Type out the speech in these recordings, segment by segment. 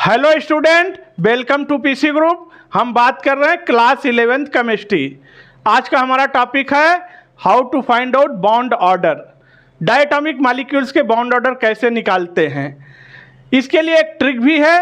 Hello student, welcome to PC group. हम बात कर रहे हैं क्लास 11th केमिस्ट्री। आज का हमारा टॉपिक है how to find out bond order. Diatomic molecules के बॉन्ड ऑर्डर कैसे निकालते हैं, इसके लिए एक ट्रिक भी है।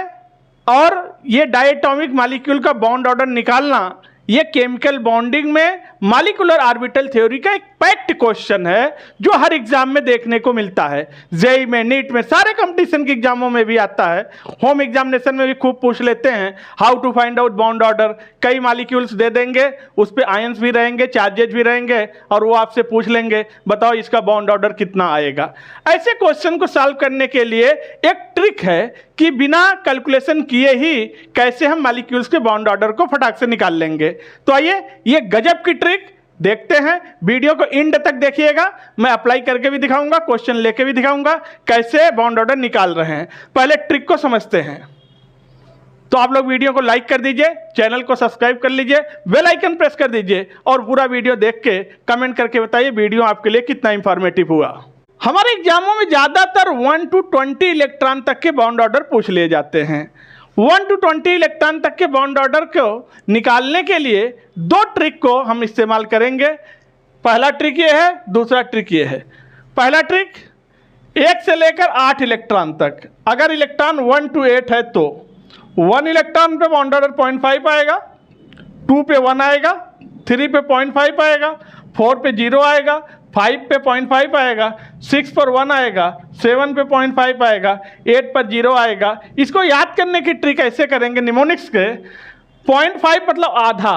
और ये डायटोमिक मॉलिक्यूल का बॉन्ड ऑर्डर निकालना ये केमिकल बॉन्डिंग में मॉलिक्यूलर ऑर्बिटल थ्योरी का एक पैक्ट क्वेश्चन है जो हर एग्जाम में देखने को मिलता है। जेई में, नीट में, सारे कंपटीशन के एग्जामों में भी आता है। होम एग्जामिनेशन में भी खूब पूछ लेते हैं how to find out bond order. कई मॉलिक्यूल्स दे देंगे, उस पर आयंस भी रहेंगे, चार्जेज भी रहेंगे, और वो आपसे पूछ लेंगे बताओ इसका बॉन्ड ऑर्डर कितना आएगा। ऐसे क्वेश्चन को सॉल्व करने के लिए एक ट्रिक है कि बिना कैलकुलेशन किए ही कैसे हम मॉलिक्यूल्स के बॉन्ड ऑर्डर को फटाक से निकाल लेंगे। तो आइए ये गजब की ट्रिक देखते हैं। वीडियो को एंड तक देखिएगा, मैं अप्लाई करके भी दिखाऊंगा, क्वेश्चन लेके भी दिखाऊंगा कैसे बॉन्ड ऑर्डर निकाल रहे हैं। पहले ट्रिक को समझते हैं। तो आप लोग वीडियो को लाइक कर दीजिए, चैनल को सब्सक्राइब कर लीजिए, बेल आइकन प्रेस कर दीजिए और पूरा वीडियो देख के कमेंट करके बताइए वीडियो आपके लिए कितना इंफॉर्मेटिव हुआ। हमारे एग्जामों में ज़्यादातर 1 to 20 इलेक्ट्रॉन तक के बॉन्ड ऑर्डर पूछ लिए जाते हैं। 1 to 20 इलेक्ट्रॉन तक के बॉन्ड ऑर्डर को निकालने के लिए दो ट्रिक को हम इस्तेमाल करेंगे। पहला ट्रिक ये है, दूसरा ट्रिक ये है। पहला ट्रिक 1 से लेकर 8 इलेक्ट्रॉन तक। अगर इलेक्ट्रॉन 1 to 8 है तो 1 इलेक्ट्रॉन पे बॉन्ड ऑर्डर 0.5 आएगा, 2 पे 1 आएगा, 3 पे 0.5 आएगा, 4 पे 0 आएगा, 5 पे 0.5 आएगा, 6 पर 1 आएगा, 7 पे 0.5 आएगा, 8 पर 0 आएगा। इसको याद करने की ट्रिक ऐसे करेंगे निमोनिक्स के। 0.5 मतलब आधा,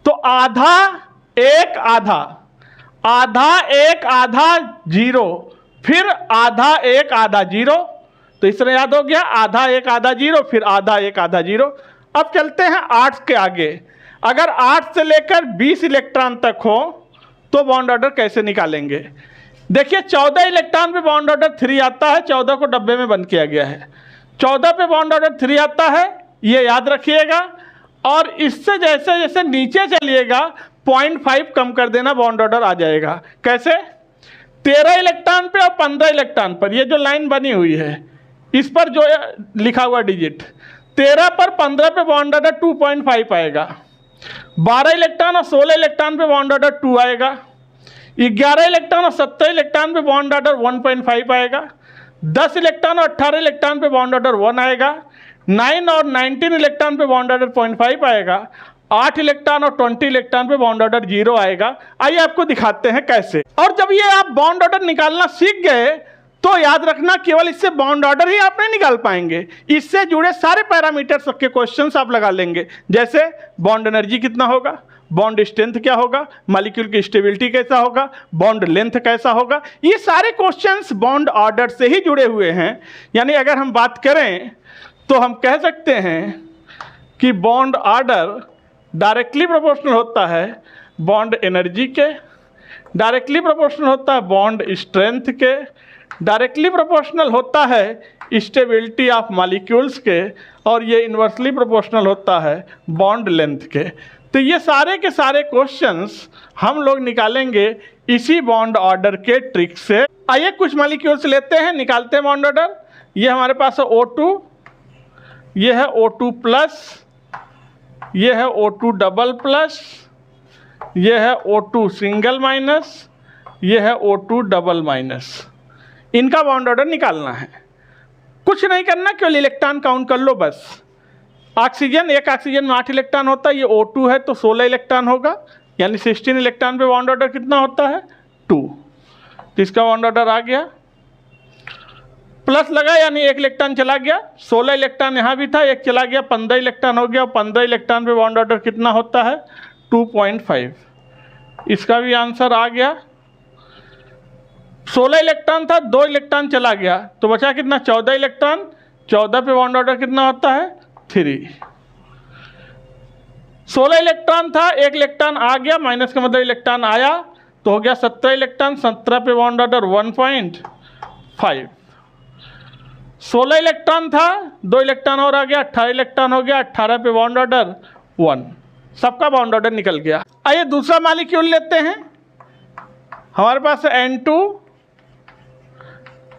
तो आधा एक आधा, आधा एक आधा 0, फिर आधा एक आधा 0। तो इस तरह याद हो गया, आधा एक आधा 0, फिर आधा एक आधा 0। अब चलते हैं 8 के आगे। अगर 8 से लेकर 20 इलेक्ट्रॉन तक हो तो बॉन्ड ऑर्डर कैसे निकालेंगे। देखिए 14 इलेक्ट्रॉन पे बॉन्ड ऑर्डर 3 आता है, 14 को डब्बे में बंद किया गया है। 14 पे बॉन्ड ऑर्डर 3 आता है, ये याद रखिएगा। और इससे जैसे जैसे नीचे चलिएगा 0.5 कम कर देना, बॉन्ड ऑर्डर आ जाएगा। कैसे? 13 इलेक्ट्रॉन पे और 15 इलेक्ट्रॉन पर, ये जो लाइन बनी हुई है इस पर जो लिखा हुआ डिजिट, 13 पर 15 पे बॉन्ड ऑर्डर 2.5 आएगा। 12 इलेक्ट्रॉन और 16 इलेक्ट्रॉन पे बॉन्ड ऑर्डर 2 आएगा। 11 इलेक्ट्रॉन और 17 इलेक्ट्रॉन पे बॉन्ड ऑर्डर 1.5 आएगा। 10 इलेक्ट्रॉन और 18 इलेक्ट्रॉन पे बॉन्ड ऑर्डर 1 आएगा। 9 और 19 इलेक्ट्रॉन पे बॉन्ड ऑर्डर 0.5 आएगा। 8 इलेक्ट्रॉन और 20 इलेक्ट्रॉन पे बॉन्ड ऑर्डर 0 आएगा। आइए आपको दिखाते हैं कैसे। और जब ये आप बॉन्ड ऑर्डर निकालना सीख गए तो याद रखना केवल इससे बॉन्ड ऑर्डर ही आप नहीं निकाल पाएंगे, इससे जुड़े सारे पैरामीटर्स के क्वेश्चंस आप लगा लेंगे। जैसे बॉन्ड एनर्जी कितना होगा, बॉन्ड स्ट्रेंथ क्या होगा, मॉलिक्यूल की स्टेबिलिटी कैसा होगा, बॉन्ड लेंथ कैसा होगा। ये सारे क्वेश्चंस बॉन्ड ऑर्डर से ही जुड़े हुए हैं। यानी अगर हम बात करें तो हम कह सकते हैं कि बॉन्ड ऑर्डर डायरेक्टली प्रोपोर्शनल होता है बॉन्ड एनर्जी के, डायरेक्टली प्रोपोर्शनल होता है बॉन्ड स्ट्रेंथ के, डायरेक्टली प्रोपोर्शनल होता है स्टेबिलिटी ऑफ मॉलिक्यूल्स के, और ये इन्वर्सली प्रोपोर्शनल होता है बॉन्ड लेंथ के। तो ये सारे के सारे क्वेश्चंस हम लोग निकालेंगे इसी बॉन्ड ऑर्डर के ट्रिक से। आइए कुछ मॉलिक्यूल्स लेते हैं, निकालते हैं बॉन्ड ऑर्डर। ये हमारे पास है O2, ये है O2 प्लस, ये है O2 डबल प्लस, ये है O2 सिंगल माइनस, ये है O2 डबल माइनस। इनका बॉन्ड ऑर्डर निकालना है। कुछ नहीं करना, केवल इलेक्ट्रॉन काउंट कर लो बस। ऑक्सीजन, एक ऑक्सीजन में 8 इलेक्ट्रॉन होता है, ये O2 है तो 16 इलेक्ट्रॉन होगा, यानी 16 इलेक्ट्रॉन पे बॉन्ड ऑर्डर कितना होता है 2। तो इसका बॉन्ड ऑर्डर आ गया, प्लस लगा यानी 1 इलेक्ट्रॉन चला गया। 16 इलेक्ट्रॉन यहाँ भी था, 1 चला गया, 15 इलेक्ट्रॉन हो गया। 15 इलेक्ट्रॉन पे बॉन्ड ऑर्डर कितना होता है 2.5। इसका भी आंसर आ गया। 16 इलेक्ट्रॉन था, 2 इलेक्ट्रॉन चला गया, तो बचा कितना 14 इलेक्ट्रॉन। 14 पे बॉन्ड ऑर्डर कितना होता है 3। 16 इलेक्ट्रॉन था, 1 इलेक्ट्रॉन आ गया, माइनस का मतलब इलेक्ट्रॉन आया, तो हो गया 17 इलेक्ट्रॉन। 17 पे बॉन्ड ऑर्डर 1.5। 16 इलेक्ट्रॉन था, 2 इलेक्ट्रॉन और आ गया, 18 इलेक्ट्रॉन हो गया। 18 पे बॉन्ड ऑर्डर 1। सबका बॉन्ड ऑर्डर निकल गया। आइए दूसरा मॉलिक्यूल लेते हैं। हमारे पास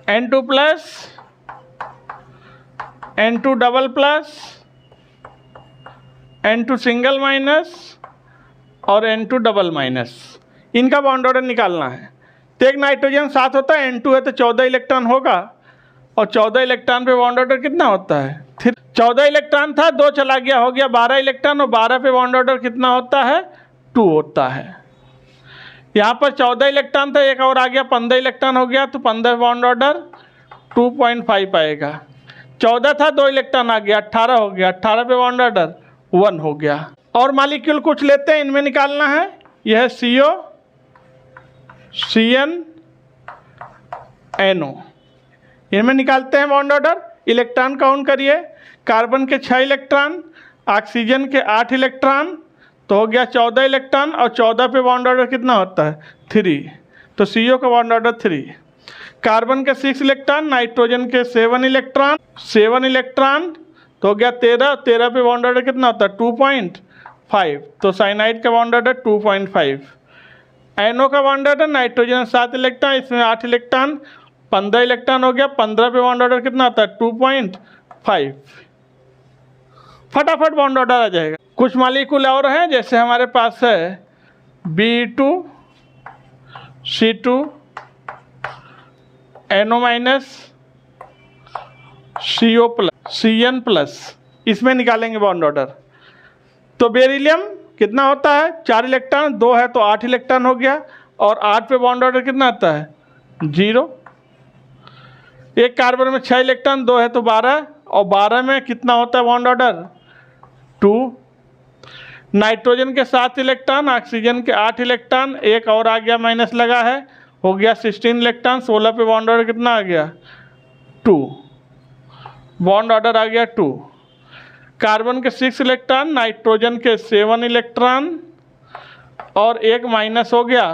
N2 plus, N2 double plus, N2 single minus और N2 डबल माइनस, इनका बॉन्ड ऑर्डर निकालना है। तो एक नाइट्रोजन साथ होता है, N2 है तो 14 इलेक्ट्रॉन होगा, और 14 इलेक्ट्रॉन पे बॉन्ड ऑर्डर कितना होता है? फिर 14 इलेक्ट्रॉन था, 2 चला गया, हो गया 12 इलेक्ट्रॉन, और 12 पे बॉन्ड ऑर्डर कितना होता है? 2 होता है। यहाँ पर 14 इलेक्ट्रॉन था, एक और आ गया, 15 इलेक्ट्रॉन हो गया, तो 15 बॉन्ड ऑर्डर 2.5 आएगा। 14 था, 2 इलेक्ट्रॉन आ गया, 18 हो गया, 18 पे बॉन्ड ऑर्डर 1 हो गया। और मॉलिक्यूल कुछ लेते हैं, इनमें निकालना है। यह है CO, CN, NO, इनमें निकालते हैं बॉन्ड ऑर्डर। इलेक्ट्रॉन काउंट करिए, कार्बन के 6 इलेक्ट्रॉन, ऑक्सीजन के 8 इलेक्ट्रॉन, तो हो गया 14 इलेक्ट्रॉन, और 14 पे बॉन्ड ऑर्डर कितना होता है? 3, तो CO का बॉन्ड ऑर्डर 3। कार्बन के 6 इलेक्ट्रॉन, नाइट्रोजन के 7 इलेक्ट्रॉन, तो हो गया 13, 13 पे बॉन्ड ऑर्डर कितना होता है? 2.5, तो साइनाइड का बॉन्ड ऑर्डर 2.5। NO का बॉन्ड ऑर्डर, नाइट्रोजन 7 इलेक्ट्रॉन, इसमें 8 इलेक्ट्रॉन, 15 इलेक्ट्रॉन हो गया, 15 पे बॉन्ड ऑर्डर कितना होता है? 2.5। फटाफट बॉन्ड ऑर्डर आ जाएगा। कुछ मॉलिक्यूल और हैं, जैसे हमारे पास है B2, C2, NO minus, CO plus, CN plus, इसमें निकालेंगे बॉन्ड ऑर्डर। तो बेरिलियम कितना होता है? 4 इलेक्ट्रॉन, 2 है तो 8 इलेक्ट्रॉन हो गया, और 8 पे बॉन्ड ऑर्डर कितना आता है? 0। एक कार्बन में 6 इलेक्ट्रॉन, 2 है तो 12, और 12 में कितना होता है बॉन्ड ऑर्डर? 2। नाइट्रोजन के 7 इलेक्ट्रॉन, ऑक्सीजन के 8 इलेक्ट्रॉन, एक और आ गया, माइनस लगा है, हो गया 16 इलेक्ट्रॉन, 16 पे बॉन्ड ऑर्डर कितना आ गया? 2, बॉन्ड ऑर्डर आ गया 2। कार्बन के 6 इलेक्ट्रॉन, नाइट्रोजन के 7 इलेक्ट्रॉन, और एक माइनस हो गया,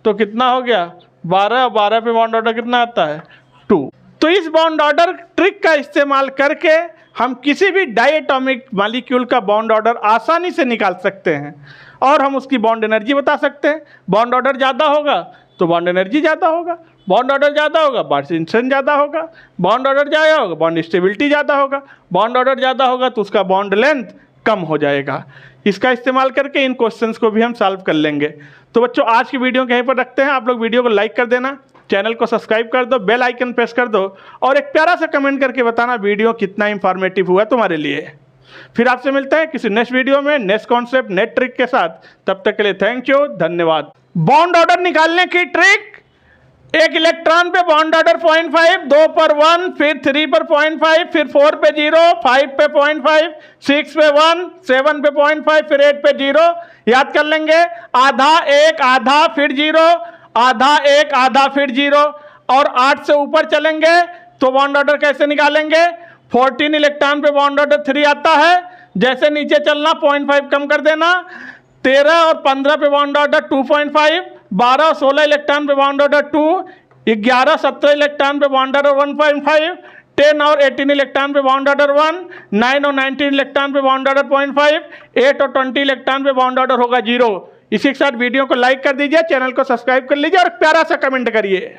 तो कितना हो गया? 12, और 12 पे बॉन्ड ऑर्डर कितना आता है? 2। तो इस बॉन्ड ऑर्डर ट्रिक का इस्तेमाल करके हम किसी भी डायटोमिक मॉलिक्यूल का बॉन्ड ऑर्डर आसानी से निकाल सकते हैं, और हम उसकी बॉन्ड एनर्जी बता सकते हैं। बॉन्ड ऑर्डर ज़्यादा होगा तो बॉन्ड एनर्जी ज़्यादा होगा, बॉन्ड ऑर्डर ज़्यादा होगा बॉन्ड टेंशन ज़्यादा होगा, बॉन्ड ऑर्डर ज़्यादा होगा बॉन्ड स्टेबिलिटी ज़्यादा होगा, बॉन्ड ऑर्डर ज़्यादा होगा तो उसका बॉन्ड लेंथ कम हो जाएगा। इसका इस्तेमाल करके इन क्वेश्चंस को भी हम सॉल्व कर लेंगे। तो बच्चों, आज की वीडियो कहीं पर रखते हैं। आप लोग वीडियो को लाइक कर देना, चैनल को सब्सक्राइब कर दो, बेल आइकन प्रेस कर दो, और एक प्यारा सा कमेंट करके बताना वीडियो कितना इंफॉर्मेटिव हुआ तुम्हारे लिए। फिर आपसे मिलते हैं किसी नेक्स्ट वीडियो में, नेक्स्ट कॉन्सेप्ट, नेक्स्ट ट्रिक के साथ। तब तक के लिए थैंक यू, धन्यवाद। बॉन्ड ऑर्डर निकालने की ट्रिक, एक इलेक्ट्रॉन पे बॉन्ड ऑर्डर 0.5, 2 पर 1, फिर 3 पर 0.5, फिर 4 पे 0, 5 पे 0.5, 6 पे 1, 7 पे 0.5, फिर 8 पे 0। याद कर लेंगे, आधा 1 आधा फिर 0, आधा 1 आधा फिर 0, और 8 से ऊपर चलेंगे तो बॉन्ड ऑर्डर कैसे निकालेंगे? 14 इलेक्ट्रॉन पे बॉन्ड ऑर्डर 3 आता है, जैसे नीचे चलना 0.5 कम कर देना, 13 और 15 पे बॉन्ड ऑर्डर 2.5, 12 और 16 इलेक्ट्रॉन पे बॉन्ड ऑर्डर 2, 11 17 इलेक्ट्रॉन पे बॉन्ड ऑर्डर 1.5, 10 और 18 इलेक्ट्रॉन पे बॉन्ड ऑर्डर 1, 9 और 19 इलेक्ट्रॉन पे बॉन्ड ऑर्डर 0.5, 8 और 20 इलेक्ट्रॉन पे बॉन्ड ऑर्डर होगा 0। इसी के साथ वीडियो को लाइक कर दीजिए, चैनल को सब्सक्राइब कर लीजिए, और प्यारा सा कमेंट करिए।